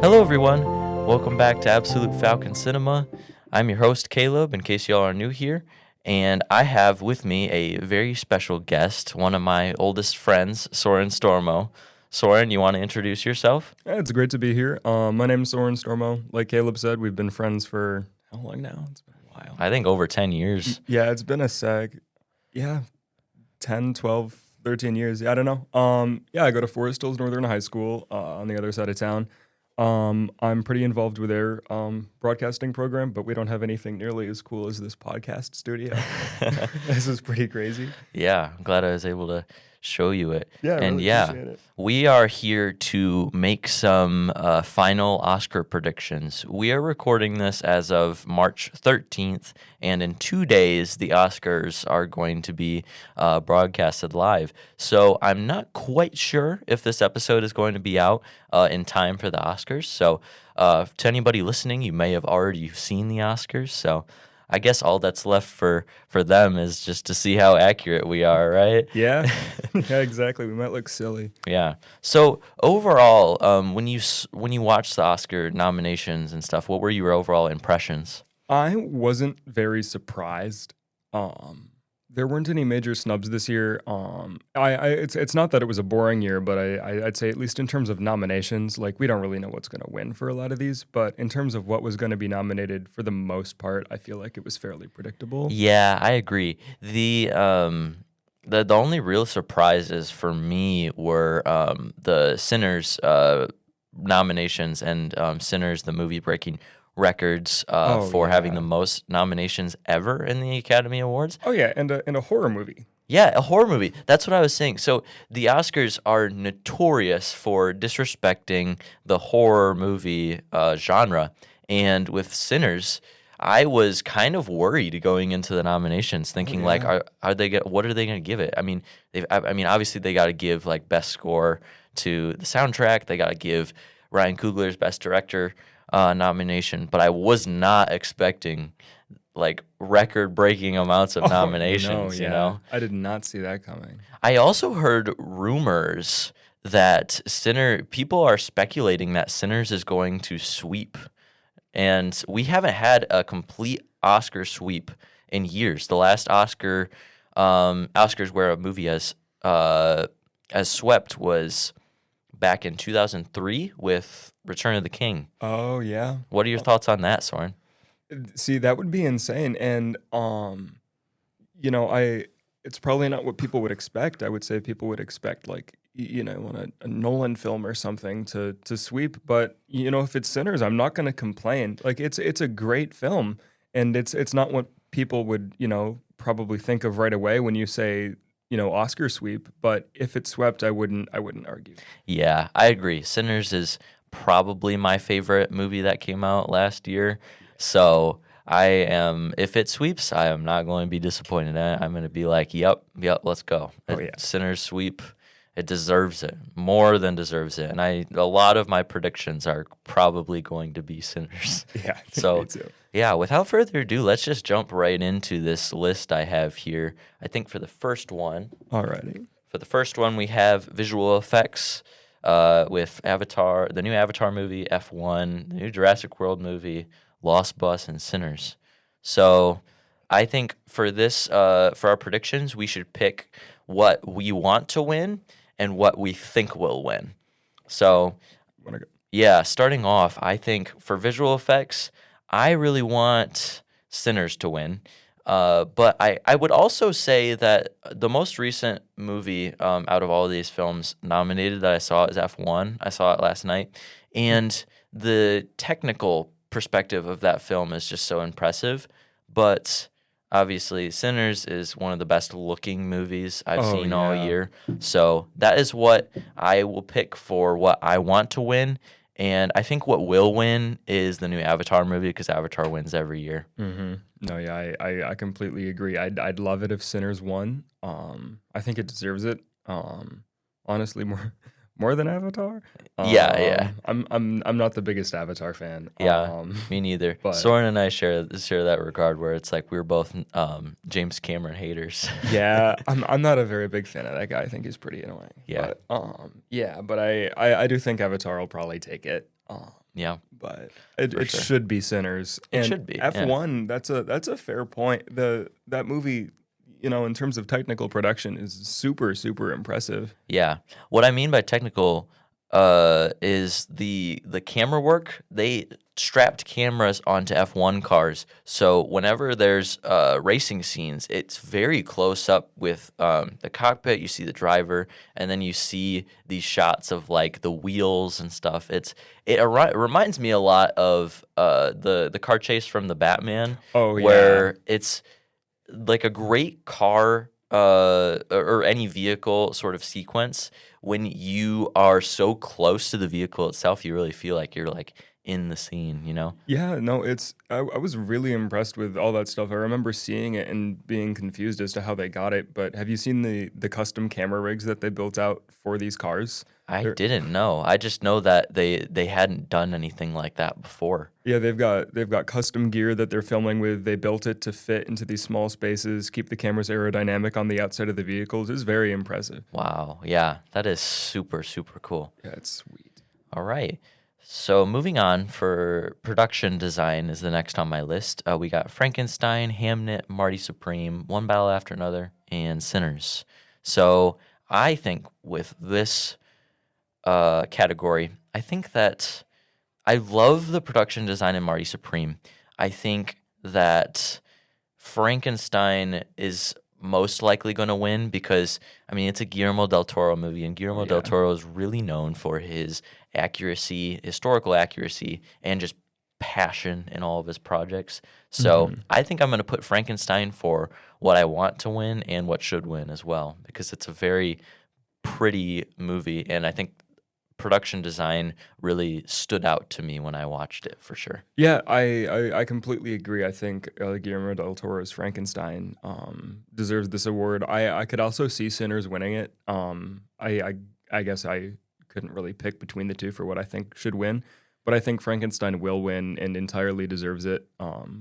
Hello, everyone. Welcome back to Absolute Falcon Cinema. I'm your host, Caleb, in case y'all are new here. And I have with me a very special guest, one of my oldest friends, Soren Stormo. Soren, you want to introduce yourself? Yeah, it's great to be here. My name is Soren Stormo. Like Caleb said, we've been friends for how long now? It's been a while. I think over 10 years. Yeah, it's been a sec. Yeah, 10, 12, 13 years. Yeah, I don't know. Yeah, I go to Forest Hills Northern High School on the other side of town. I'm pretty involved with their broadcasting program, but we don't have anything nearly as cool as this podcast studio. This is pretty crazy. Yeah, I'm glad I was able to show you it. Yeah, I and really yeah, appreciate it. we are here to make some final Oscar predictions. We are recording this as of March 13th, and in 2 days, the Oscars are going to be broadcasted live. So I'm not quite sure if this episode is going to be out in time for the Oscars. So to anybody listening, you may have already seen the Oscars. So I guess all that's left for them is just to see how accurate we are, right? Yeah, yeah, exactly. We might look silly. Yeah. So overall, when you watched the Oscar nominations and stuff, what were your overall impressions? I wasn't very surprised. There weren't any major snubs this year. It's not that it was a boring year, but I'd say at least in terms of nominations, like we don't really know what's going to win for a lot of these. But in terms of what was going to be nominated, for the most part, I feel like it was fairly predictable. Yeah, I agree. The only real surprises for me were the Sinners nominations and Sinners, the movie, breaking records for having the most nominations ever in the Academy Awards. Oh yeah, and a horror movie. Yeah, a horror movie. That's what I was saying. So the Oscars are notorious for disrespecting the horror movie genre, and with Sinners, I was kind of worried going into the nominations, thinking like, are they what are they going to give it? I mean, obviously they got to give like best score to the soundtrack. They got to give Ryan Coogler's best director nomination, but I was not expecting like record-breaking amounts of nominations. You know, I did not see that coming. I also heard rumors that people are speculating that Sinners is going to sweep, and we haven't had a complete Oscar sweep in years. The last Oscars where a movie has swept was back in 2003 with Return of the King. Oh yeah. What are your thoughts on that, Soren? See, that would be insane, and it's probably not what people would expect. I would say people would expect like on a Nolan film or something to sweep, but if it's Sinners, I'm not going to complain. Like it's a great film, and it's not what people would probably think of right away when you say Oscar sweep. But if it swept, I wouldn't argue. Yeah, I agree. Sinners is probably my favorite movie that came out last year. So if it sweeps, I am not going to be disappointed. I'm going to be like, yep, let's go. Oh, yeah. Sinners sweep, it deserves it, more than deserves it. And a lot of my predictions are probably going to be Sinners. Yeah, so me too. Yeah, without further ado, let's just jump right into this list I have here. I think for the first one, alrighty. For the first one, we have visual effects with Avatar, the new Avatar movie, F1, the new Jurassic World movie, Lost Bus, and Sinners. So I think for this, for our predictions, we should pick what we want to win and what we think will win. So, yeah, starting off, I think for visual effects, I really want Sinners to win. But I would also say that the most recent movie out of all of these films nominated that I saw is F1. I saw it last night. And the technical perspective of that film is just so impressive. But obviously, Sinners is one of the best looking movies I've seen all year. So that is what I will pick for what I want to win. And I think what will win is the new Avatar movie, because Avatar wins every year. Mm-hmm. No, yeah, I completely agree. I'd love it if Sinners won. I think it deserves it. Honestly, more than Avatar. Yeah. I'm not the biggest Avatar fan. Yeah, me neither. But Soren and I share that regard where it's like we're both James Cameron haters. Yeah, I'm not a very big fan of that guy. I think he's pretty annoying. Yeah. But, but I do think Avatar will probably take it. Yeah, but for it sure. should be Sinners. It And should be. Yeah. F1, that's a fair point. That movie, in terms of technical production, is super super impressive. Yeah. What I mean by technical is the camera work. They strapped cameras onto F1 cars. So whenever there's racing scenes, it's very close up with the cockpit. You see the driver, and then you see these shots of like the wheels and stuff. It reminds me a lot of the car chase from the Batman, Oh yeah. where it's like a great car or any vehicle sort of sequence. When you are so close to the vehicle itself, you really feel like you're like in the scene, you know? Yeah, no, I was really impressed with all that stuff. I remember seeing it and being confused as to how they got it, but have you seen the custom camera rigs that they built out for these cars? I They're didn't know. I just know that they hadn't done anything like that before. Yeah, they've got custom gear that they're filming with. They built it to fit into these small spaces, keep the cameras aerodynamic on the outside of the vehicles. It's very impressive. Wow. Yeah, that is super, super cool. Yeah, it's sweet. All right. So moving on for production design is the next on my list. We got Frankenstein, Hamnet, Marty Supreme, One Battle After Another, and Sinners. So I think with this category, I think that I love the production design in Marty Supreme. I think that Frankenstein is most likely going to win because, I mean, it's a Guillermo del Toro movie, and Guillermo del Yeah. Toro is really known for his accuracy, historical accuracy, and just passion in all of his projects. So I think I'm going to put Frankenstein for what I want to win and what should win as well because it's a very pretty movie, and I think production design really stood out to me when I watched it for sure. Yeah, I completely agree. I think Guillermo del Toro's Frankenstein deserves this award. I could also see Sinners winning it. I guess I couldn't really pick between the two for what I think should win, but I think Frankenstein will win and entirely deserves it.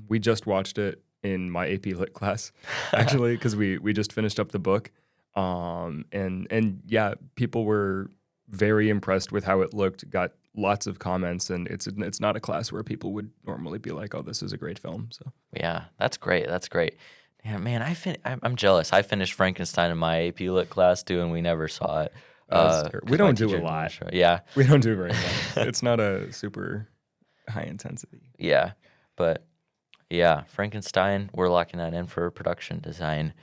We just watched it in my AP Lit class, actually, because we just finished up the book. And yeah, people were very impressed with how it looked. Got lots of comments, and it's not a class where people would normally be like, "Oh, this is a great film." So Yeah, that's great. That's great. Yeah, man, I'm jealous. I finished Frankenstein in my AP Lit class too, and we never saw it. we 'Cause my don't do teacher a didn't lot. show it. Yeah, We don't do very much. It's not a super high intensity. yeah, but yeah, Frankenstein. We're locking that in for production design.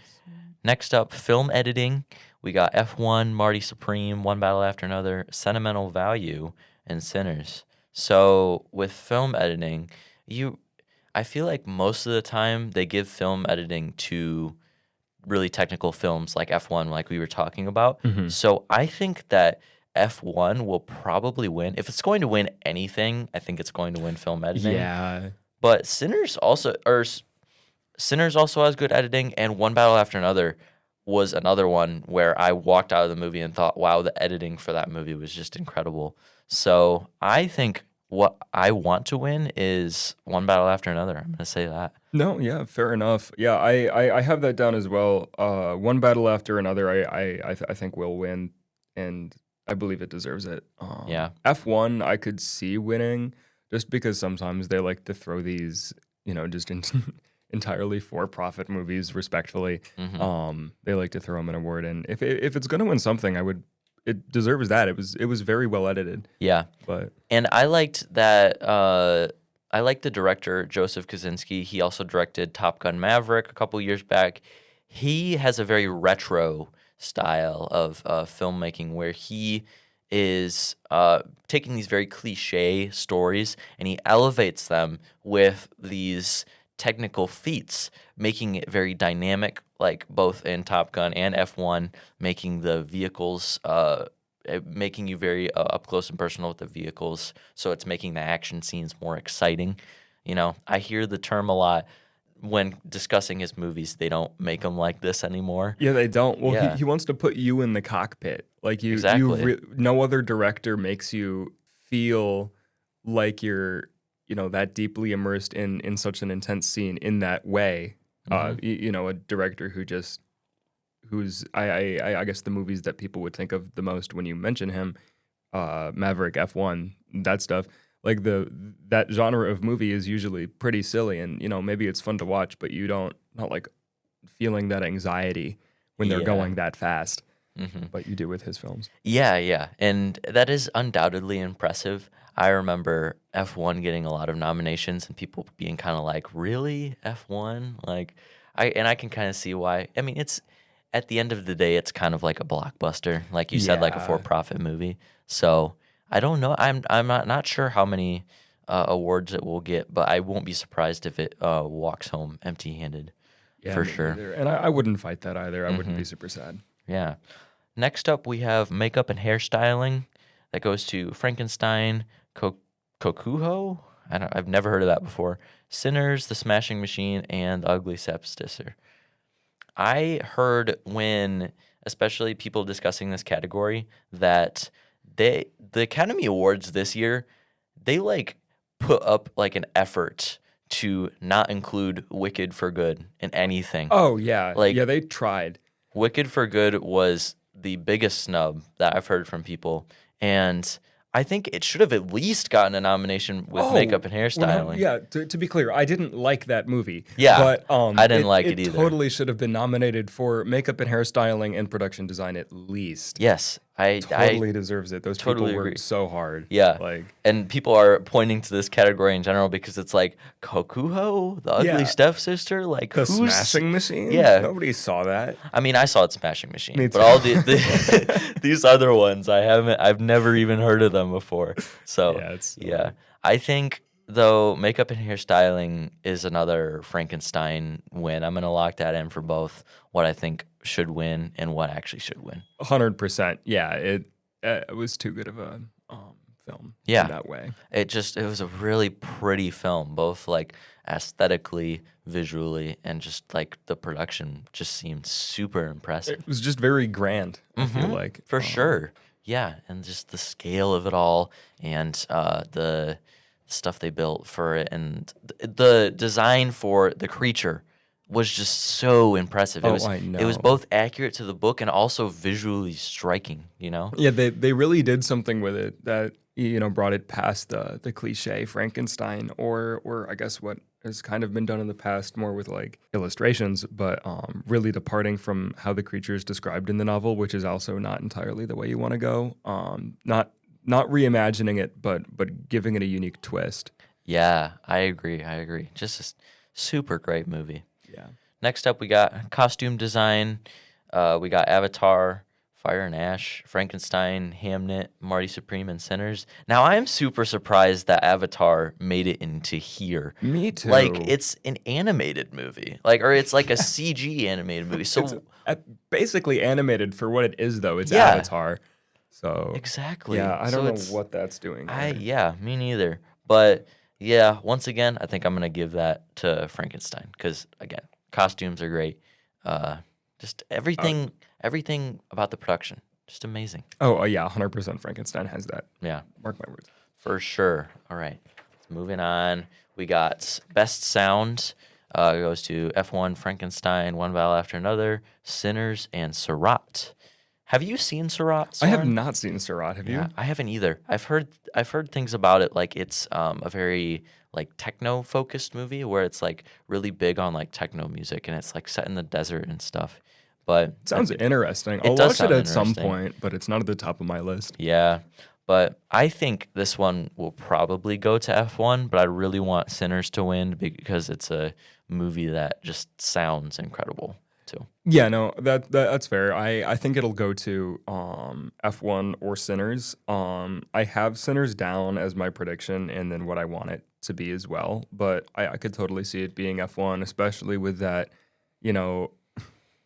Next up, film editing. We got F1, Marty Supreme, One Battle After Another, Sentimental Value, and Sinners. So with film editing, I feel like most of the time they give film editing to really technical films like F1, like we were talking about. So I think that F1 will probably win. If it's going to win anything, I think it's going to win film editing. Yeah. But Sinners also has good editing, and One Battle After Another was another one where I walked out of the movie and thought, wow, the editing for that movie was just incredible. So I think what I want to win is One Battle After Another. I'm going to say that. No, yeah, fair enough. Yeah, I have that down as well. One battle after another, I think will win, and I believe it deserves it. Yeah. F1, I could see winning just because sometimes they like to throw these, just entirely for-profit movies. Respectfully, they like to throw them an award, and if it's gonna win something, it deserves that. It was very well edited. Yeah. But And I liked that. I like the director, Joseph Kosinski. He also directed Top Gun Maverick a couple years back. He has a very retro style of filmmaking where he is taking these very cliche stories and he elevates them with these technical feats, making it very dynamic, like both in Top Gun and F1, making the vehicles making you very up close and personal with the vehicles, so it's making the action scenes more exciting. I hear the term a lot when discussing his movies. They don't make them like this anymore. yeah, they don't. Well, Yeah. he wants to put you in the cockpit. Like Exactly. no other director makes you feel like you're, that deeply immersed in such an intense scene in that way. A director who's I guess the movies that people would think of the most when you mention him, Maverick, F1, that stuff. like that genre of movie is usually pretty silly, and maybe it's fun to watch, but you not like feeling that anxiety when they're Yeah. going that fast. Hmm. But you do with his films. Yeah, yeah. And that is undoubtedly impressive. I remember F1 getting a lot of nominations and people being kind of like, "Really? F1?" Like I can kind of see why. I mean, it's at the end of the day, it's kind of like a blockbuster, like you said, like a Yeah. for-profit movie. So, I don't know. I'm not sure how many awards it will get, but I won't be surprised if it walks home empty-handed Yeah, for me sure. neither. And I wouldn't fight that either. I wouldn't Hmm. be super sad. Yeah. Next up, we have makeup and hairstyling. That goes to Frankenstein, Kokuho. I've never heard of that before. Sinners, The Smashing Machine, and The Ugly Stepsister. I heard when, especially people discussing this category, that the Academy Awards this year, they like put up like an effort to not include Wicked for Good in anything. Oh yeah, Like yeah. They tried. Wicked for Good was the biggest snub that I've heard from people, and I think it should have at least gotten a nomination with makeup and hairstyling. Yeah. To be clear, I didn't like that movie. Yeah, But I didn't like it it either. totally should have been nominated for makeup and hairstyling and production design at least. Yes, I Totally deserves it. Those totally people agree. worked so hard. Yeah, Like, and people are pointing to this category in general because it's like Kokuho, the ugly Yeah. stepsister, like the who's Smashing Machine? Yeah. Nobody saw that. I mean, I saw it Smashing Machine, Me but too. all these other ones, I've never even heard of them before. So Yeah, it's yeah, I think though makeup and hairstyling is another Frankenstein win. I'm gonna lock that in for both what I think should win and what actually should win. 100%. Yeah, it was too good of a film Yeah. in that way. It was a really pretty film, both like aesthetically, visually, and just like the production just seemed super impressive. It was just very grand, I feel like. For sure. Yeah, and just the scale of it all and the stuff they built for it and the design for the creature was just so impressive. Oh, It I was know. both accurate to the book and also visually striking, you know? Yeah, they really did something with it that brought it past the cliche Frankenstein or I guess what has kind of been done in the past more with like illustrations, but really departing from how the creature is described in the novel, which is also not entirely the way you want to go. Not reimagining it, but giving it a unique twist. Yeah, I agree. Just a super great movie. Yeah. Next up, we got costume design. We got Avatar, Fire and Ash, Frankenstein, Hamnet, Marty Supreme, and Sinners. Now, I'm super surprised that Avatar made it into here. Me too. Like, it's an animated movie, or it's like a CG animated movie. So It's basically animated for what it is, though. It's Yeah. Avatar. So exactly. yeah, I So don't know it's- what that's doing. there. Yeah, me neither. But yeah, once again, I think I'm gonna give that to Frankenstein because again, costumes are great. Just everything about the production, just amazing. Oh, yeah, 100% Frankenstein has that. Yeah, Mark my words. for sure. All right, moving on. We got best sound. Goes to F1, Frankenstein, One Battle After Another, Sinners, and Surratt. Have you seen Surratt? I have Soren? not seen Surratt. Have you? Yeah, I haven't either. I've heard things about it like it's a very like techno focused movie where it's like really big on like techno music and it's like set in the desert and stuff. But Sounds interesting. It I'll does watch it sound at some interesting. point, but it's not at the top of my list. yeah, but I think this one will probably go to F1, but I really want Sinners to win because it's a movie that just sounds incredible too. Yeah, no, that's fair. I think it'll go to F1 or Sinners. I have Sinners down as my prediction and then what I want it to be as well. But I could totally see it being F1, especially with that,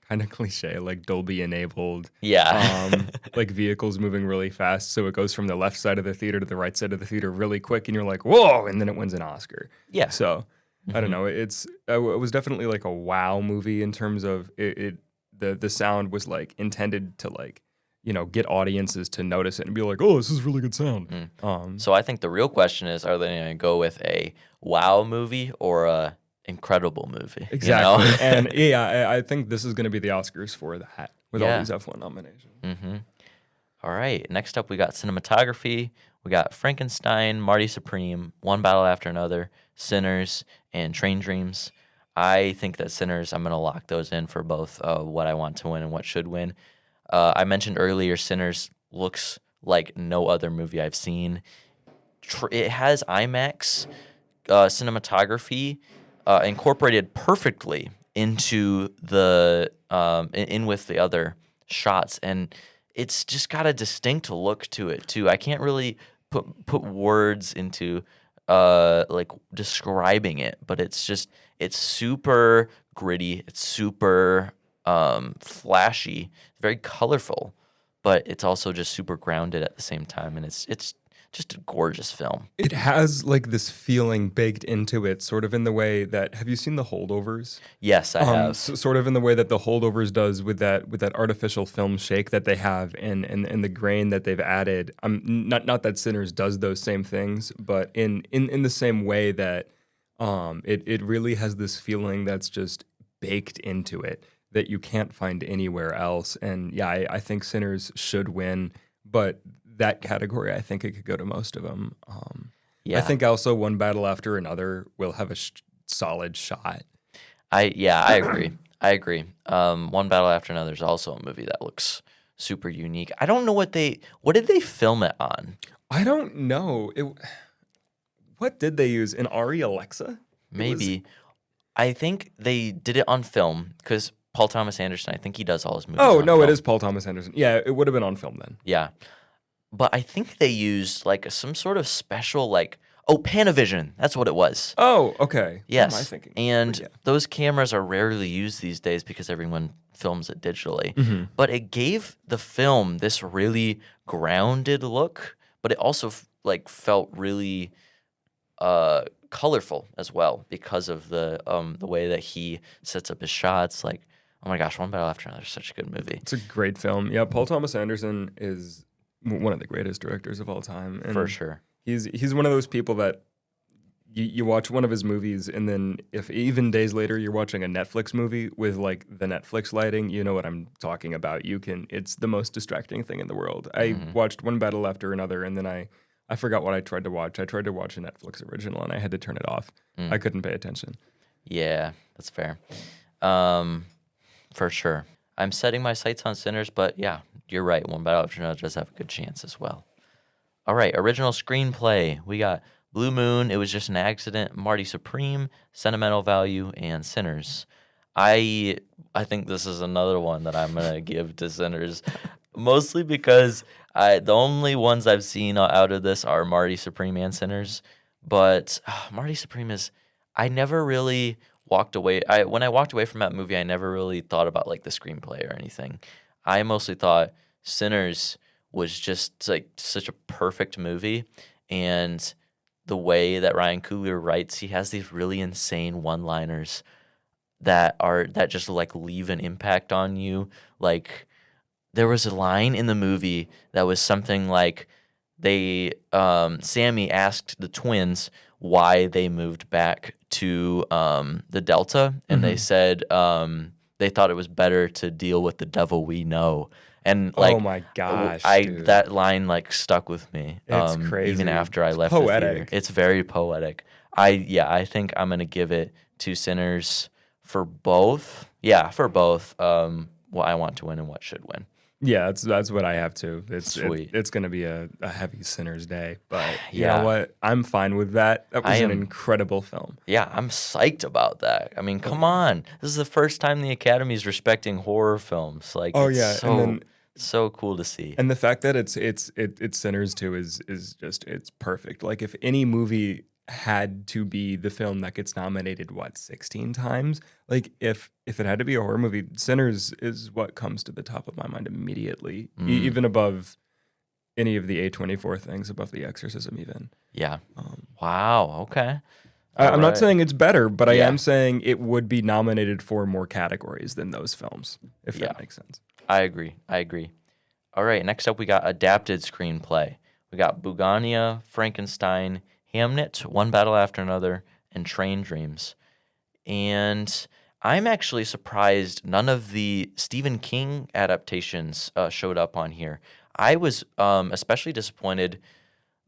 kind of cliche, like Dolby enabled, Yeah. like vehicles moving really fast. So it goes from the left side of the theater to the right side of the theater really quick, and you're like, whoa, and then it wins an Oscar. Yeah. So I don't know. It was definitely like a wow movie in terms of the sound was like intended to like, get audiences to notice it and be like, oh, this is really good sound. So I think the real question is, are they going to go with a wow movie or a incredible movie? Exactly. You know? And yeah, I think this is going to be the Oscars for that with all Yeah. these F1 nominations. Mm-hmm. All right. Next up, we got cinematography. We got Frankenstein, Marty Supreme, One Battle After Another, Sinners, and Train Dreams. I think that Sinners, I'm going to lock those in for both what I want to win and what should win. I mentioned earlier, Sinners looks like no other movie I've seen. It has IMAX cinematography incorporated perfectly into the in with the other shots, and it's just got a distinct look to it too. I can't really put words into like describing it, but it's super gritty. It's super flashy, very colorful, but it's also just super grounded at the same time, and it's just a gorgeous film. It has like this feeling baked into it, sort of in the way that, have you seen The Holdovers? Yes, I have. Sort of in the way that The Holdovers does with that artificial film shake that they have and the grain that they've added. Not that Sinners does those same things, but in the same way that it really has this feeling that's just baked into it that you can't find anywhere else. And yeah, I think Sinners should win, but that category, I think it could go to most of them. Yeah. I think also One Battle After Another will have a solid shot. I agree. I agree. One Battle After Another is also a movie that looks super unique. I don't know what did they film it on? I don't know. What did they use? An Ari Alexa? Maybe. I think they did it on film because Paul Thomas Anderson, I think he does all his movies Oh, on no, film. it is Paul Thomas Anderson. Yeah, it would have been on film then. Yeah. But I think they used like some sort of special Panavision. That's what it was. Oh, okay. Yes. What am I thinking? And Yeah. those cameras are rarely used these days because everyone films it digitally. Mm-hmm. But it gave the film this really grounded look, but it also felt really colorful as well because of the way that he sets up his shots. Like, oh my gosh, One Battle After Another is such a good movie. It's a great film. Yeah, Paul Thomas Anderson is one of the greatest directors of all time. And For sure. He's one of those people that you watch one of his movies, and then if even days later you're watching a Netflix movie with like the Netflix lighting, you know what I'm talking about. It's the most distracting thing in the world. I watched One Battle After Another, and then I forgot what I tried to watch. I tried to watch a Netflix original, and I had to turn it off. I couldn't pay attention. Yeah, that's fair. For sure. I'm setting my sights on Sinners, but yeah, you're right. One Battle After Another does have a good chance as well. All right, original screenplay. We got Blue Moon, It Was Just an Accident, Marty Supreme, Sentimental Value, and Sinners. I think this is another one that I'm going to give to Sinners, mostly because the only ones I've seen out of this are Marty Supreme and Sinners. But Marty Supreme I never really walked away. When I walked away from that movie, I never really thought about like the screenplay or anything. I mostly thought Sinners was just like such a perfect movie, and the way that Ryan Coogler writes, he has these really insane one-liners that just like leave an impact on you. Like there was a line in the movie that was something like Sammy asked the twins why they moved back to the Delta, and they said they thought it was better to deal with the devil we know. And oh my gosh, dude. that line like stuck with me. It's crazy. Even after I left poetic. the theater. It's very poetic. I think I'm gonna give it to Sinners for both. Yeah, for both. What I want to win and what should win. Yeah, that's what I have too. Sweet. It's going to be a heavy Sinners day, but you Yeah. know what? I'm fine with that. That was an incredible film. Yeah, I'm psyched about that. I mean, come on. This is the first time the Academy's respecting horror films. Like, Oh, it's yeah, so, and then- so cool to see. And the fact that it's Sinners too is just it's perfect. Like if any movie had to be the film that gets nominated 16 times, like if it had to be a horror movie, Sinners is what comes to the top of my mind immediately, even above any of the A24 things, above The Exorcism even. Yeah. Wow. Okay. I'm not right. saying it's better, but I Yeah. am saying it would be nominated for more categories than those films, if that makes sense. I agree. All right. Next up, we got adapted screenplay. We got Bugania, Frankenstein, Hamnet, One Battle After Another, and Train Dreams. And I'm actually surprised none of the Stephen King adaptations showed up on here. I was especially disappointed.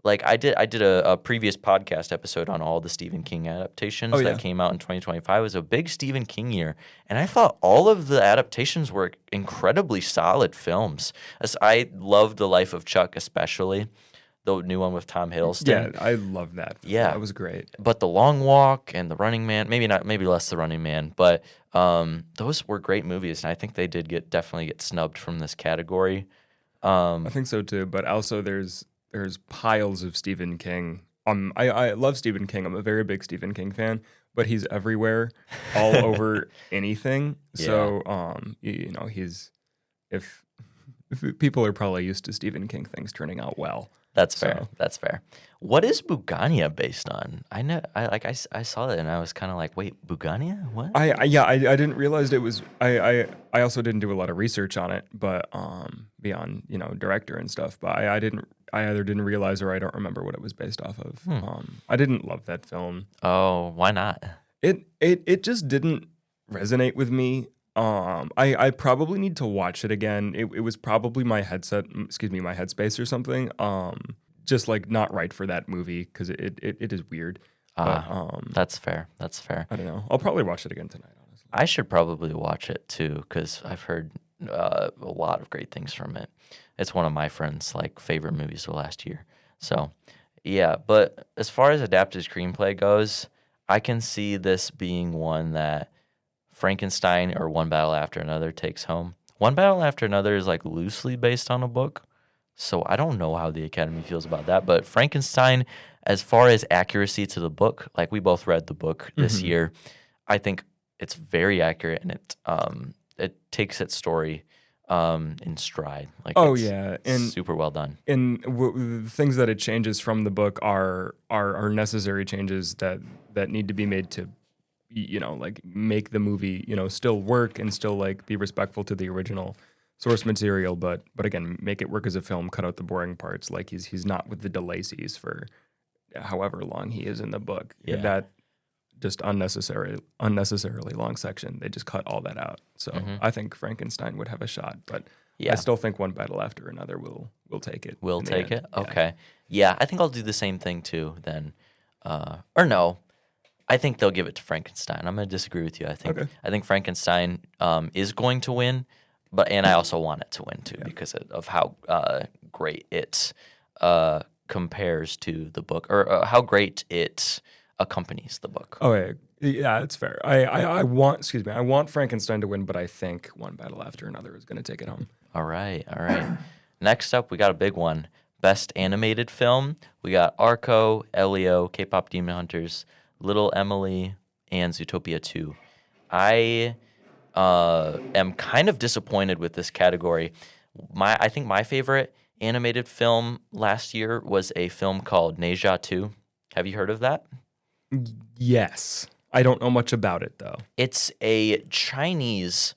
Like I did a previous podcast episode on all the Stephen King adaptations Oh, that yeah. came out in 2025. It was a big Stephen King year, and I thought all of the adaptations were incredibly solid films. As I loved The Life of Chuck, especially the new one with Tom Yeah, Hiddleston. I love that film. Yeah, That was great. but The Long Walk and The Running Man, maybe not, maybe less The Running Man, but those were great movies, and I think they did definitely get snubbed from this category. I think so too, but also there's piles of Stephen King. I love Stephen King. I'm a very big Stephen King fan, but he's everywhere, all over anything. Yeah. So you know, if people are probably used to Stephen King things turning out well. That's fair. So- That's fair. What is Bugania based on? I know. I saw that and I was kind of like, wait, Bugania? What? I didn't realize it was. I also didn't do a lot of research on it, but beyond director and stuff. But I either didn't realize or I don't remember what it was based off of. I didn't love that film. Oh, why not? It just didn't resonate with me. I probably need to watch it again. It was probably my headspace or something. Just like not right for that movie because it is weird. But That's fair. That's fair. I don't know. I'll probably watch it again tonight, honestly. I should probably watch it too because I've heard a lot of great things from it. It's one of my friends' like favorite movies of last year. So, yeah. But as far as adapted screenplay goes, I can see this being one that Frankenstein or One Battle After Another takes home. One Battle After Another is like loosely based on a book, so I don't know how the Academy feels about that. But Frankenstein, as far as accuracy to the book, like we both read the book this year, I think it's very accurate and it takes its story in stride. Like it's super well done. And the things that it changes from the book are necessary changes that need to be made to like make the movie still work and still like be respectful to the original source material, but again make it work as a film, cut out the boring parts. Like he's not with the DeLacy's for however long he is in the book. Yeah. That just unnecessarily long section, they just cut all that out. So I think Frankenstein would have a shot, but Yeah. I still think One Battle After Another will take it. We'll in the take end. it? Okay. Yeah, I think I'll do the same thing too then. Or no, I think they'll give it to Frankenstein. I'm going to disagree with you. I think Frankenstein is going to win, and I also want it to win too because of how great it compares to the book, or how great it accompanies the book. Oh yeah, it's fair. I want Frankenstein to win, but I think One Battle After Another is going to take it home. All right. Next up, we got a big one. Best Animated Film. We got Arco, Elio, K-Pop Demon Hunters, Little Emily, and Zootopia 2. I am kind of disappointed with this category. I think my favorite animated film last year was a film called Neja 2. Have you heard of that? Yes. I don't know much about it though. It's a Chinese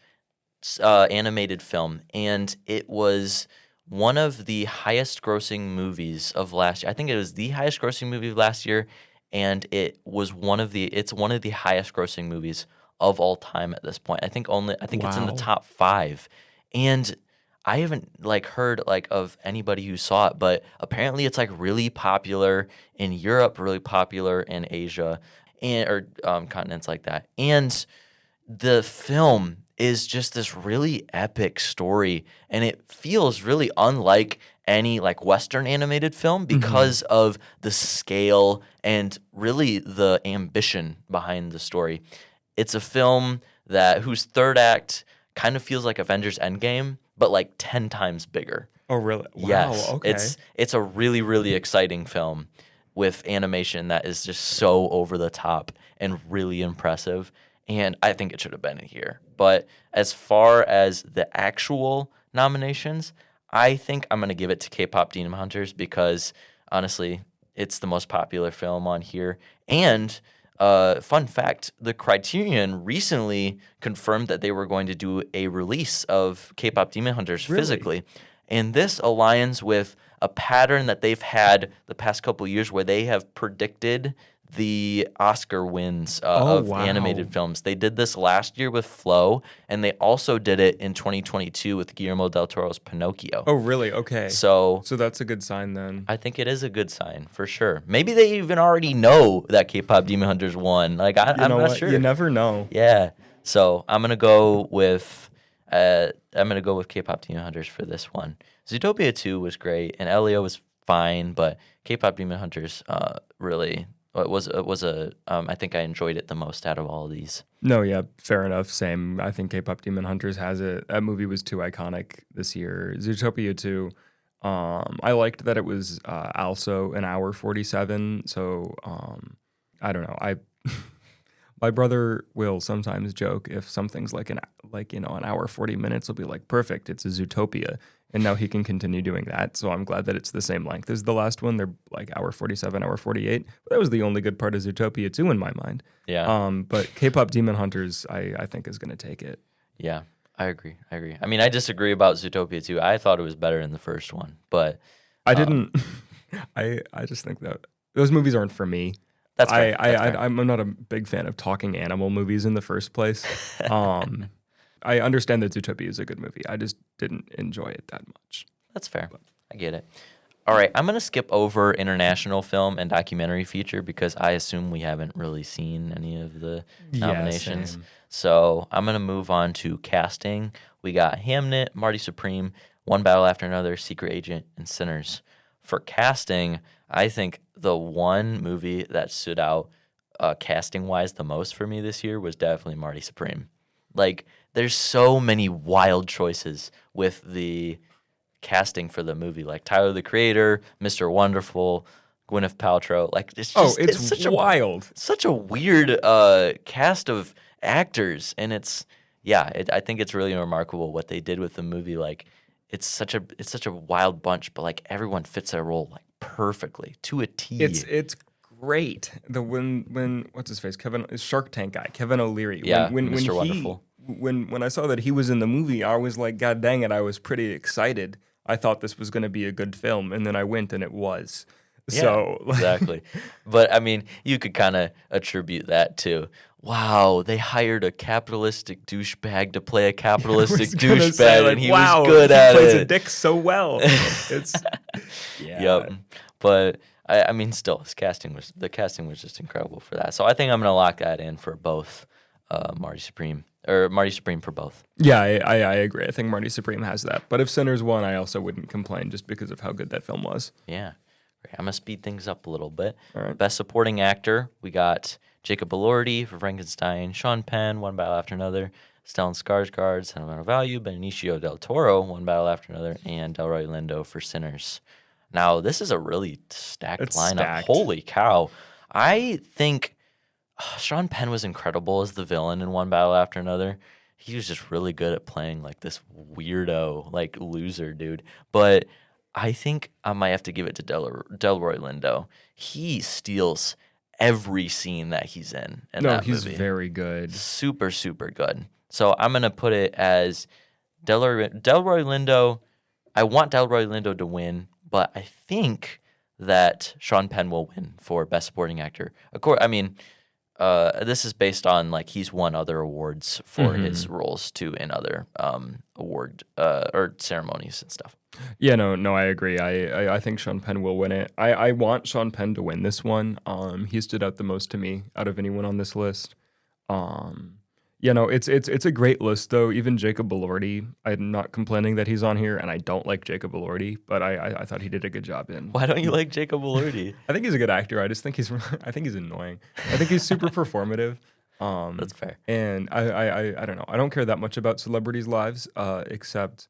animated film, and it was one of the highest grossing movies of last year. I think it was the highest grossing movie of last year, and it's one of the highest grossing movies of all time at this point. I think it's in the Wow. top 5. And I haven't heard of anybody who saw it, but apparently it's really popular in Europe, really popular in Asia, or continents like that. And the film is just this really epic story, and it feels really unlike any Western animated film because of the scale and really the ambition behind the story. It's a film whose third act kind of feels like Avengers Endgame, but 10 times bigger. Oh really? Wow. Yes, Okay. it's a really, really exciting film with animation that is just so over the top and really impressive. And I think it should have been in here. But as far as the actual nominations, I think I'm going to give it to K-Pop Demon Hunters because, honestly, it's the most popular film on here. And fun fact, the Criterion recently confirmed that they were going to do a release of K-Pop Demon Hunters Really? physically. And this aligns with a pattern that they've had the past couple years where they have predicted the Oscar wins Oh, of animated wow. films. They did this last year with Flow, and they also did it in 2022 with Guillermo del Toro's Pinocchio. Oh, really? Okay. So So that's a good sign then. I think it is a good sign for sure. Maybe they even already know that K-pop Demon Hunters won. Like You I'm know not what? You sure. never know. Yeah. So I'm gonna go with K-pop Demon Hunters for this one. Zootopia 2 was great, and Elio was fine, but K-pop Demon Hunters really I think I enjoyed it the most out of all of these. No, yeah, fair enough. Same. I think K-pop Demon Hunters has it. That movie was too iconic this year. Zootopia 2. I liked that it was also an hour 47. So I don't know. I my brother will sometimes joke if something's like an hour 40 minutes, he'll be like, perfect, it's a Zootopia. And now he can continue doing that. So I'm glad that it's the same length as the last one. They're like hour 47, hour 48. But that was the only good part of Zootopia 2 in my mind. Yeah. But K-pop Demon Hunters, I think is going to take it. Yeah. I agree. I mean, I disagree about Zootopia 2. I thought it was better than the first one, but I didn't. I just think that those movies aren't for me. that's fair. That's fair. I'm not a big fan of talking animal movies in the first place. I understand that Zootopia is a good movie. I just didn't enjoy it that much. That's fair. I get it. All right, I'm going to skip over international film and documentary feature because I assume we haven't really seen any of the nominations. Same. So I'm going to move on to casting. We got Hamnet, Marty Supreme, One Battle After Another, Secret Agent, and Sinners. For casting, I think the one movie that stood out casting-wise the most for me this year was definitely Marty Supreme. Like, there's so many wild choices with the casting for the movie, like Tyler the Creator, Mr. Wonderful, Gwyneth Paltrow. Like it's such wild. such a weird cast of actors, and I think it's really remarkable what they did with the movie. Like it's such a wild bunch, but like everyone fits their role like perfectly to a T. It's great. The when what's his face? Kevin Shark Tank guy, Kevin O'Leary. Yeah, when Mr. he, Wonderful. When I saw that he was in the movie, I was like, God dang it! I was pretty excited. I thought this was going to be a good film, and then I went, and it was. Yeah, So exactly. But I mean, you could kind of attribute that to, wow, they hired a capitalistic douchebag to play a capitalistic douchebag, and he was good at plays it. a dick so well. It's Yep. But I mean, still, the casting was just incredible for that. So I think I'm gonna lock that in for both Marty Supreme for both. Yeah, I agree. I think Marty Supreme has that. But if Sinners won, I also wouldn't complain just because of how good that film was. Yeah. Great. I'm gonna speed things up a little bit. All right. Best Supporting Actor, we got Jacob Elordi for Frankenstein, Sean Penn, One Battle After Another, Stellan Skarsgård, Sentimental Value, Benicio del Toro, One Battle After Another, and Delroy Lindo for Sinners. Now, this is a really stacked It's lineup. stacked. Holy cow. I think Sean Penn was incredible as the villain in One Battle After Another. He was just really good at playing like this weirdo, like loser dude. But I think I might have to give it to Delroy Lindo. He steals every scene that he's in that he's movie. very good. Super, super good. So I'm going to put it as Delroy Lindo. I want Delroy Lindo to win, but I think that Sean Penn will win for Best Supporting Actor. Of course, I mean, this is based on like he's won other awards for his roles too in other award or ceremonies and stuff. Yeah, no, I agree. I think Sean Penn will win it. I want Sean Penn to win this one. He stood out the most to me out of anyone on this list. It's a great list though. Even Jacob Elordi, I'm not complaining that he's on here, and I don't like Jacob Elordi, but I thought he did a good job in. Why don't you like Jacob Elordi? I think he's a good actor. I just think he's annoying. I think he's super performative. That's fair. And I don't know. I don't care that much about celebrities' lives, except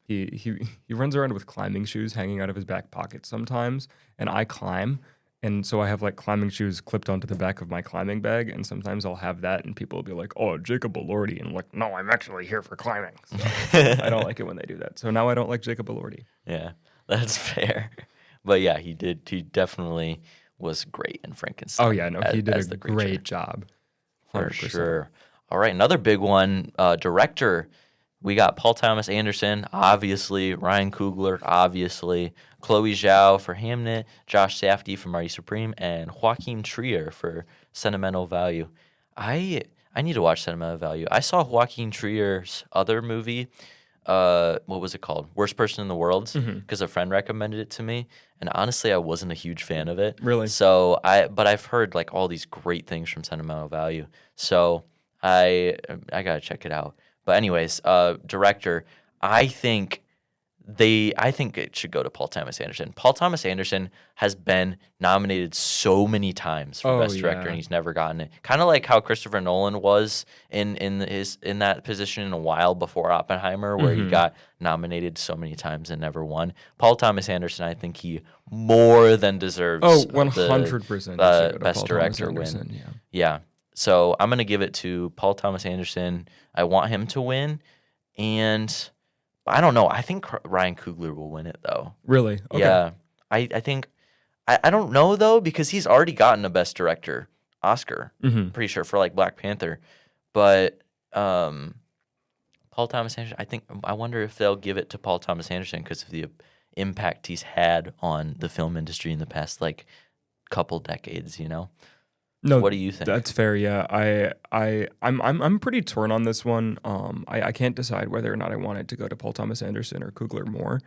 he runs around with climbing shoes hanging out of his back pocket sometimes, and I climb. And so I have like climbing shoes clipped onto the back of my climbing bag, and sometimes I'll have that, and people will be like, "Oh, Jacob Elordi," and I'm like, "No, I'm actually here for climbing." So I don't like it when they do that. So now I don't like Jacob Elordi. Yeah, that's fair. But yeah, he did. He definitely was great in Frankenstein. Oh yeah, no, he did as a the creature. great job. For 100%. sure. All right, another big one. Director we got Paul Thomas Anderson, obviously, Ryan Coogler, obviously, Chloe Zhao for Hamnet, Josh Safdie for Marty Supreme, and Joaquin Trier for Sentimental Value. I I need to watch Sentimental Value. I saw Joaquin Trier's other movie. What was it called? Worst Person in the World, because a friend recommended it to me, and honestly, I wasn't a huge fan of it. Really? But I've heard like all these great things from Sentimental Value, so I gotta check it out. But anyways, director, I think I think it should go to Paul Thomas Anderson. Paul Thomas Anderson has been nominated so many times for Oh, Best Director, yeah. and he's never gotten it. Kind of like how Christopher Nolan was in that position in a while before Oppenheimer, where he got nominated so many times and never won. Paul Thomas Anderson, I think he more than deserves Oh, the 100% Best Director win. Yeah. Yeah. So I'm gonna give it to Paul Thomas Anderson. I want him to win, and I don't know. I think Ryan Coogler will win it though. Really? Okay. Yeah, I think I don't know though, because he's already gotten a Best Director Oscar. Pretty sure for like Black Panther, but Paul Thomas Anderson. I wonder if they'll give it to Paul Thomas Anderson because of the impact he's had on the film industry in the past like couple decades. You know. No, What do you think? That's fair. Yeah, I'm pretty torn on this one. I can't decide whether or not I want it to go to Paul Thomas Anderson or Coogler more.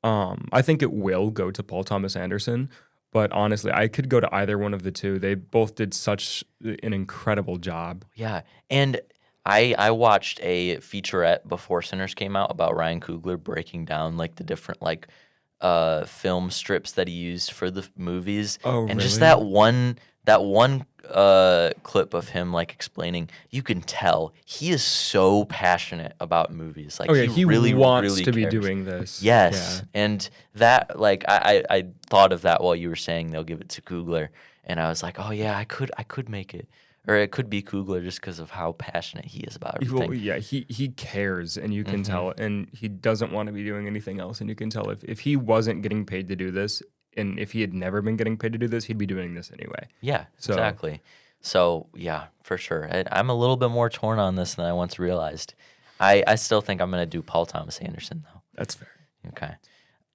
I think it will go to Paul Thomas Anderson, but honestly, I could go to either one of the two. They both did such an incredible job. Yeah, and I watched a featurette before Sinners came out about Ryan Coogler breaking down like the different like film strips that he used for the movies. Oh, and just really? that one clip of him like explaining, you can tell he is so passionate about movies. Like Oh yeah, he really wants really to be cares. doing this. Yes, and that like I thought of that while you were saying they'll give it to Coogler, and I was like, oh yeah, I could make it, or it could be Coogler just because of how passionate he is about everything. Yeah, he cares, and you can tell, and he doesn't want to be doing anything else, and you can tell if he wasn't getting paid to do this, and if he had never been getting paid to do this, he'd be doing this anyway. Yeah, So- exactly. So yeah, for sure. I'm a little bit more torn on this than I once realized. I still think I'm gonna do Paul Thomas Anderson though. That's fair. Okay.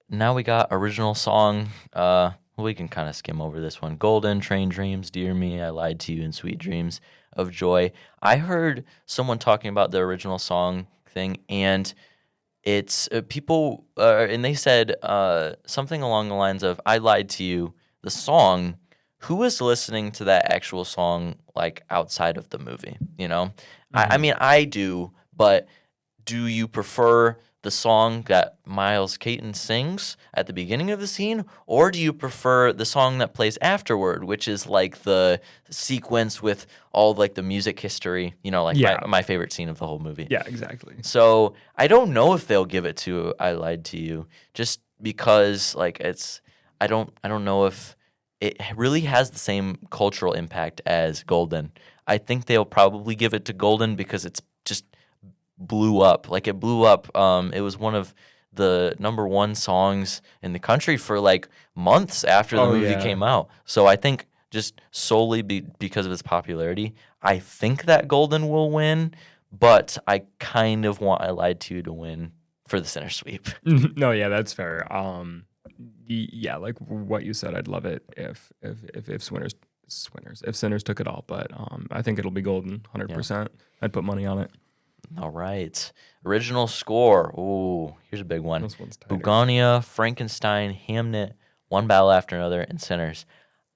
Now we got original song. We can kind of skim over this one. Golden, Train Dreams, Dear Me, I Lied to You, and Sweet Dreams of Joy. I heard someone talking about the original song thing, and it's people, and they said something along the lines of, I lied to you, the song. Who is listening to that actual song like outside of the movie? You know, I mean, I do, but do you prefer the song that Miles Caton sings at the beginning of the scene, or do you prefer the song that plays afterward, which is like the sequence with all like the music history? You know, like Yeah. my favorite scene of the whole movie. Yeah, exactly. So I don't know if they'll give it to I Lied to You, just because like I don't know if it really has the same cultural impact as Golden. I think they'll probably give it to Golden because it's just blew up. Like it blew up. It was one of the number one songs in the country for like months after the movie yeah. came out. So I think just solely because of its popularity, I think that Golden will win, but I kind of want I Lied to You to win for the center sweep. No, yeah, that's fair. Yeah, like what you said, I'd love it if Sinners took it all, but I think it'll be Golden, 100%. I'd put money on it. All right. Original score. Ooh, here's a big one. This one's tighter. Bugonia, Frankenstein, Hamnet, One Battle After Another, and Sinners.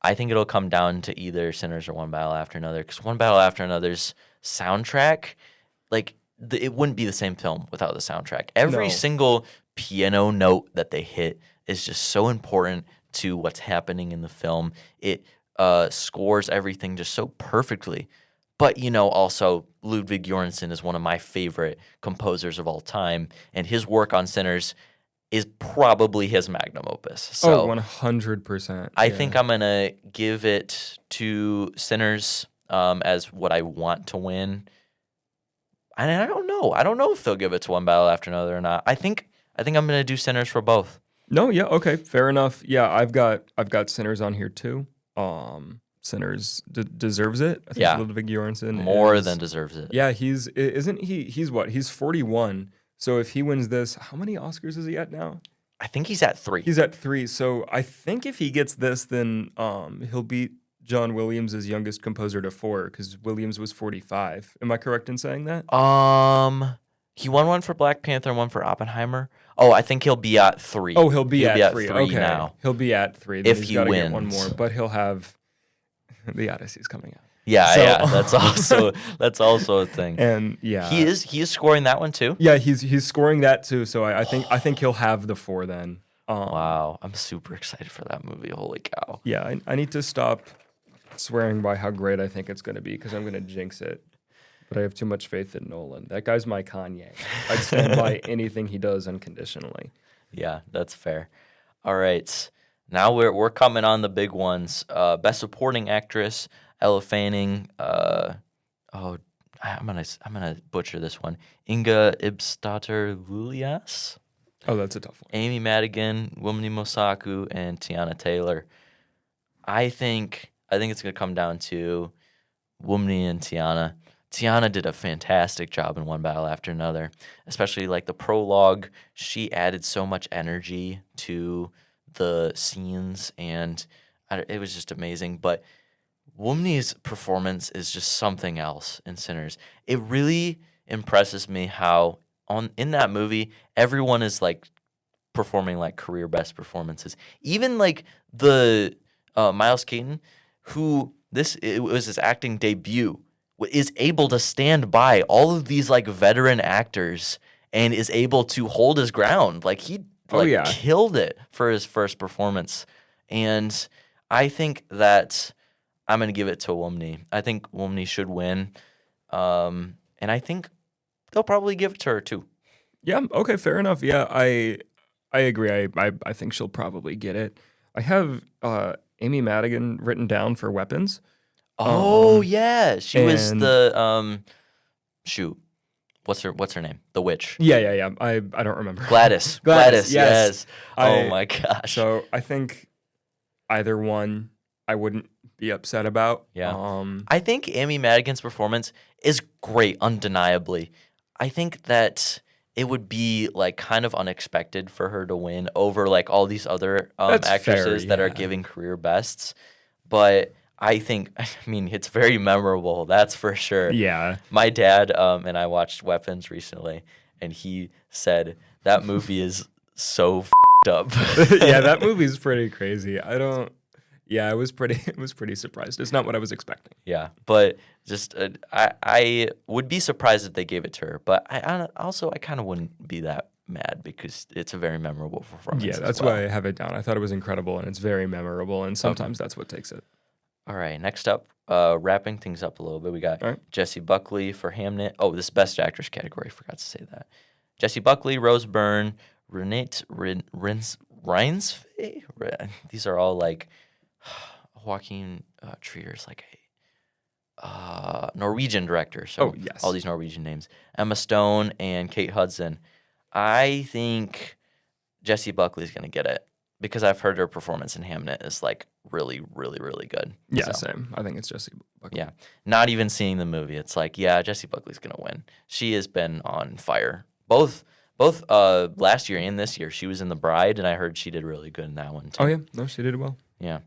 I think it'll come down to either Sinners or One Battle After Another, because One Battle After Another's soundtrack, like, it wouldn't be the same film without the soundtrack. Every No. single piano note that they hit is just so important to what's happening in the film. It scores everything just so perfectly. But, you know, also Ludwig Göransson is one of my favorite composers of all time, and his work on Sinners is probably his magnum opus. So 100%. I think I'm going to give it to Sinners as what I want to win. And I don't know. I don't know if they'll give it to One Battle After Another or not. I think I'm going to do Sinners for both. No, yeah, okay, fair enough. Yeah, I've got Sinners on here too. Sinners deserves it. I think Yeah. Ludwig Göransson More is- than deserves it. Yeah, he's 41. So if he wins this, how many Oscars is he at now? I think he's at 3. He's at 3. So I think if he gets this, then he'll beat John Williams' youngest composer to 4 because Williams was 45. Am I correct in saying that? He won one for Black Panther and one for Oppenheimer. Oh, I think he'll be at 3. Oh, he'll be at 3. 3 Okay. now. He'll be at 3. Then If he's he gotta wins. get one more, but he'll have the Odyssey's coming out. Yeah, So- yeah. That's also a thing. And yeah, He is scoring that one too. Yeah, he's scoring that too. So I think he'll have the 4 then. Wow, I'm super excited for that movie. Holy cow. Yeah, I need to stop swearing by how great I think it's going to be because I'm going to jinx it. But I have too much faith in Nolan. That guy's my Kanye. I'd stand by anything he does unconditionally. Yeah, that's fair. All right. Now we're coming on the big ones. Best Supporting Actress, Ella Fanning. I'm gonna butcher this one. Inga Ibstater-Lulias. Oh, that's a tough one. Amy Madigan, Wunmi Mosaku, and Tiana Taylor. I think it's gonna come down to Wunmi and Tiana. Tiana did a fantastic job in One Battle After Another, especially like the prologue. She added so much energy to the scenes, and it was just amazing. But Wunmi's performance is just something else in Sinners. It really impresses me how in that movie everyone is like performing like career best performances. Even like the Miles Keaton, who it was his acting debut, is able to stand by all of these like veteran actors and is able to hold his ground. Like he killed it for his first performance. And I think that I'm going to give it to Wunmi. I think Wunmi should win. And I think they'll probably give it to her too. Yeah, okay, fair enough. Yeah, I agree. I think she'll probably get it. I have Amy Madigan written down for Weapons. Oh yeah, she was and- the shoot. What's her name? The witch. Yeah. I don't remember. Gladys. Gladys, Yes. yes. Oh my gosh. So I think either one I wouldn't be upset about. Yeah. I think Amy Madigan's performance is great, undeniably. I think that it would be like kind of unexpected for her to win over like all these other That's actresses fair, that are yeah. giving career bests. But I mean, it's very memorable. That's for sure. Yeah. My dad and I watched Weapons recently, and he said that movie is so up. Yeah, that movie's pretty crazy. I was pretty surprised. It's not what I was expecting. Yeah, but just I would be surprised if they gave it to her, but I kind of wouldn't be that mad because it's a very memorable performance. Yeah, that's why I have it down. I thought it was incredible and it's very memorable, and sometimes that's what takes it. All right, next up, wrapping things up a little bit, we got All right. Jessie Buckley for Hamnet. Oh, this Best Actress category, forgot to say that. Jessie Buckley, Rose Byrne, Renate Reinsve. These are all like Joaquin Trier's like a Norwegian director. So yes. all these Norwegian names. Emma Stone and Kate Hudson. I think Jessie Buckley's going to get it because I've heard her performance in Hamnet is like really, really, really good. Yeah, So, same. I think it's Jessie Buckley. yeah. Not even seeing the movie. It's like, yeah, Jessie Buckley's going to win. She has been on fire. Both last year and this year. She was in The Bride, and I heard she did really good in that one too. Oh yeah, no, she did well. Yeah.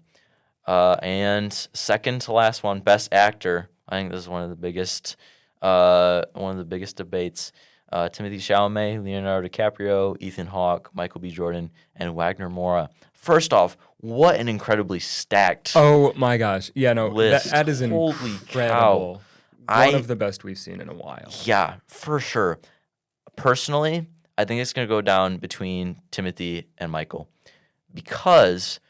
And second to last one, Best Actor. I think this is one of the biggest debates. Timothée Chalamet, Leonardo DiCaprio, Ethan Hawke, Michael B. Jordan, and Wagner Moura. First off, what an incredibly stacked Oh my gosh, yeah, no, list. that is Holy incredible. cow. One of the best we've seen in a while. Yeah, for sure. Personally, I think it's going to go down between Timothy and Michael because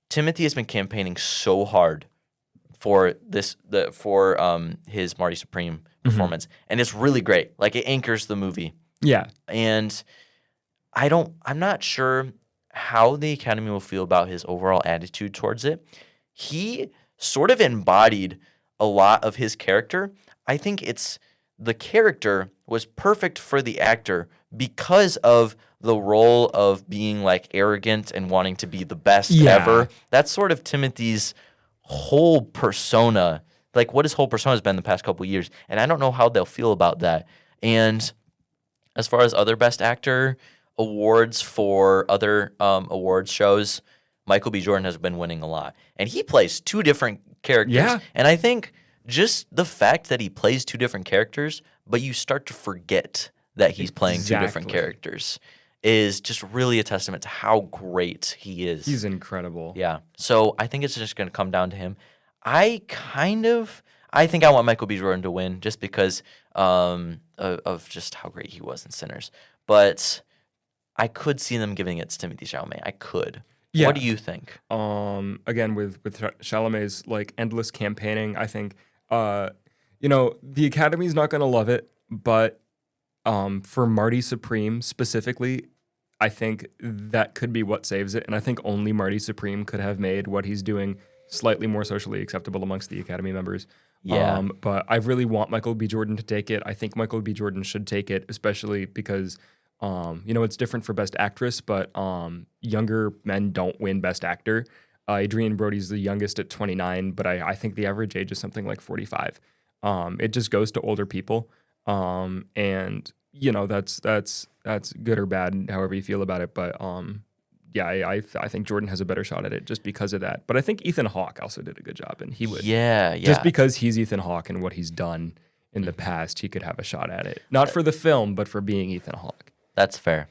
Timothy has been campaigning so hard for his Marty Supreme performance, and it's really great. Like it anchors the movie, Yeah, and I'm not sure how the Academy will feel about his overall attitude towards it. He sort of embodied a lot of his character. I think the character was perfect for the actor because of the role of being like arrogant and wanting to be the best Yeah. ever. That's sort of Timothy's whole persona, like what his whole persona has been the past couple of years. And I don't know how they'll feel about that. And as far as other Best Actor awards for other awards shows, Michael B. Jordan has been winning a lot. And he plays two different characters. Yeah. And I think just the fact that he plays two different characters, but you start to forget that he's playing two different Exactly. characters, is just really a testament to how great he is. He's incredible. Yeah. So I think it's just going to come down to him. I think I want Michael B. Jordan to win just because of just how great he was in Sinners. But I could see them giving it to Timothée Chalamet. I could. Yeah. What do you think? Again, with Chalamet's like endless campaigning, I think, the Academy's not going to love it, but for Marty Supreme specifically, I think that could be what saves it. And I think only Marty Supreme could have made what he's doing slightly more socially acceptable amongst the Academy members. Yeah. But I really want Michael B. Jordan to take it. I think Michael B. Jordan should take it, especially because, it's different for Best Actress, but younger men don't win Best Actor. Adrian Brody's the youngest at 29, but I think the average age is something like 45. It just goes to older people. And that's good or bad, however you feel about it. But I think Jordan has a better shot at it just because of that. But I think Ethan Hawke also did a good job, and he would. Yeah. Just because he's Ethan Hawke and what he's done in the past, he could have a shot at it. Not for the film, but for being Ethan Hawke. That's fair.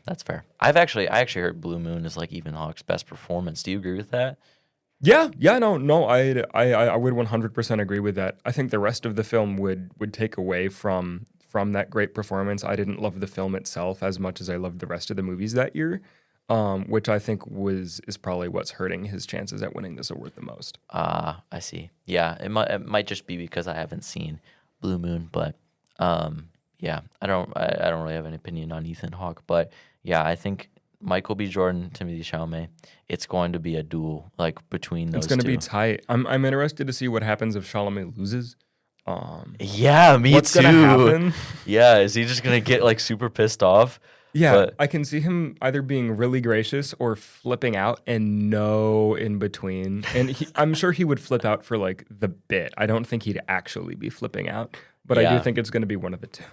I actually heard Blue Moon is like Ethan Hawke's best performance. Do you agree with that? Yeah, no, I would 100% agree with that. I think the rest of the film would take away from that great performance. I didn't love the film itself as much as I loved the rest of the movies that year, which I think is probably what's hurting his chances at winning this award the most. I see. Yeah, it might just be because I haven't seen Blue Moon, but yeah, I don't really have an opinion on Ethan Hawke, but yeah, I think Michael B. Jordan, Timothée Chalamet, it's going to be a duel like between those two. It's going to be tight. I'm interested to see what happens if Chalamet loses. Yeah, me what's too. Gonna happen? Yeah, is he just gonna get like super pissed off? Yeah, But I can see him either being really gracious or flipping out and no in between. And I'm sure he would flip out for like the bit. I don't think he'd actually be flipping out, but I Yeah. do think it's going to be one of the two.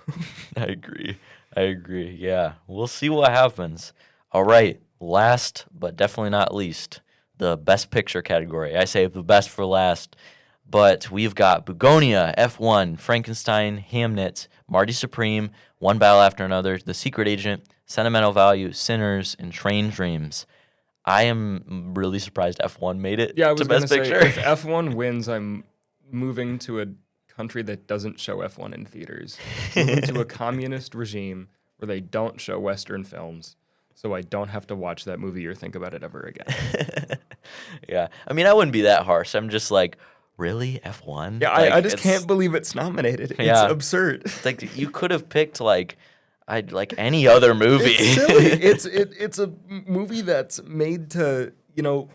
I agree. Yeah, we'll see what happens. All right, last but definitely not least, the Best Picture category. I say the best for last, but we've got Begonia, F1, Frankenstein, Hamnet, Marty Supreme, One Battle After Another, The Secret Agent, Sentimental Value, Sinners, and Train Dreams. I am really surprised F1 made it Yeah, I was to going Best to say, Picture. if F1 wins, I'm moving to a country that doesn't show F1 in theaters. Moving to a communist regime where they don't show Western films, so I don't have to watch that movie or think about it ever again. Yeah, I mean, I wouldn't be that harsh. I'm just like, really, F1? Yeah, Like, I just it's- can't believe it's nominated. It's Yeah. absurd. It's like you could have picked like any other movie. It's silly. It's a movie that's made to,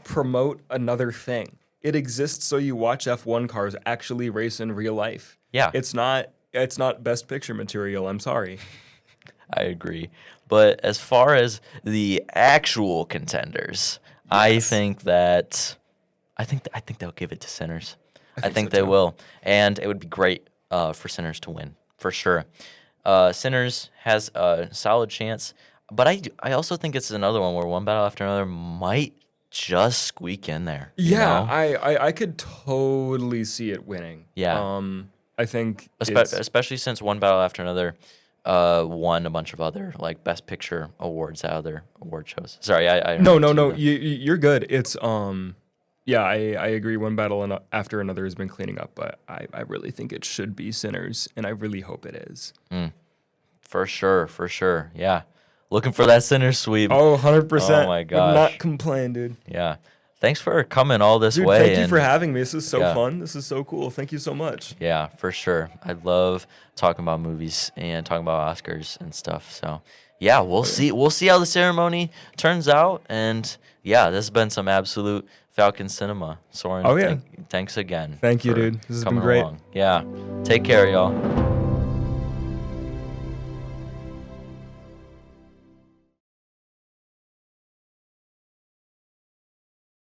promote another thing. It exists so you watch F1 cars actually race in real life. Yeah. It's not Best Picture material. I'm sorry. I agree. But as far as the actual contenders, I think they'll give it to Sinners. I think so they too. will, and it would be great for Sinners to win for sure. Sinners has a solid chance, but I also think it's another one where One Battle After Another might just squeak in there. you Yeah, know? I could totally see it winning. Yeah. I think Especially since One Battle After Another won a bunch of other like Best Picture awards at other award shows. Sorry, I No. You're good. It's yeah, I agree. One Battle After Another has been cleaning up, but I really think it should be Sinners, and I really hope it is. For sure. Yeah. Looking for that Sinners sweep. Oh, 100%. Oh my I'm gosh. not complaining, dude. Yeah. Thanks for coming all this Dude, way. thank you and- for having me. This is so Yeah. fun. This is so cool. Thank you so much. Yeah, for sure. I love talking about movies and talking about Oscars and stuff. So, yeah, we'll see. We'll see how the ceremony turns out. And yeah, this has been some absolute Falcon cinema. Soren, Oh, yeah. thanks again. Thank you, for dude. This has been coming great. along. Yeah. Take care, y'all.